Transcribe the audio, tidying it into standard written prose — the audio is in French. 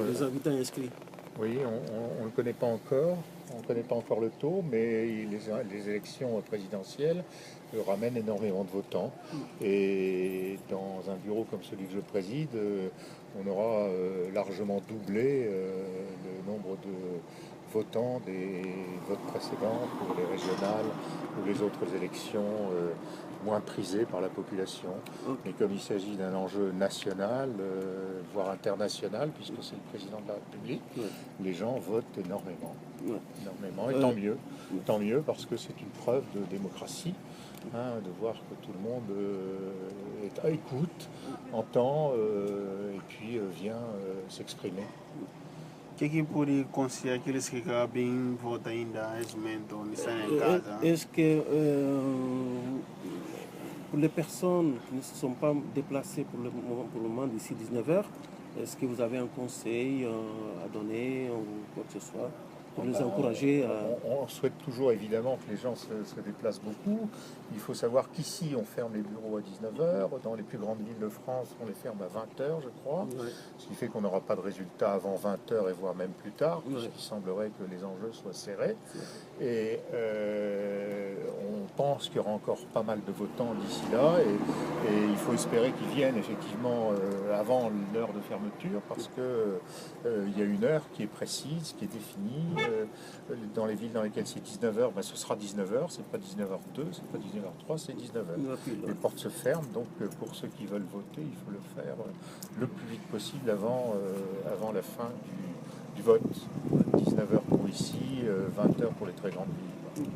Les habitants inscrits. Oui, on ne le connaît pas encore. On ne connaît pas encore le taux, mais les élections présidentielles ramènent énormément de votants. Et dans un bureau comme celui que je préside, on aura largement doublé le nombre de votants des votes précédents pour les régionales ou les autres élections moins prisées par la population. Mais comme il s'agit d'un enjeu national, voire international, puisque c'est le président de la République, les gens votent énormément. Énormément, et tant mieux parce que c'est une preuve de démocratie, de voir que tout le monde est à écoute, entend et puis vient s'exprimer. O que pode considerar aqueles que acabam votar ainda nesse momento, estão em casa? Est-ce que pour les personnes qui ne se sont pas déplacées pour le moment d'ici 19h, est-ce que vous avez un conseil à donner ou quoi que ce soit pour les encourager on souhaite toujours évidemment que les gens se déplacent beaucoup. Il faut savoir qu'ici on ferme les bureaux à 19h, dans les plus grandes villes de France on les ferme à 20h je crois, ce qui fait qu'on n'aura pas de résultat avant 20h et voire même plus tard, puisqu'il semblerait que les enjeux soient serrés. Et on pense qu'il y aura encore pas mal de votants d'ici là, et il faut espérer qu'ils viennent effectivement avant l'heure de fermeture, parce que il y a une heure qui est précise, qui est définie. Dans les villes dans lesquelles c'est 19h, ce sera 19h, c'est pas 19h02, c'est pas 19h03, c'est 19h. Les portes se ferment, donc pour ceux qui veulent voter, il faut le faire le plus vite possible avant la fin du vote. 19h pour ici, 20h pour les très grandes villes.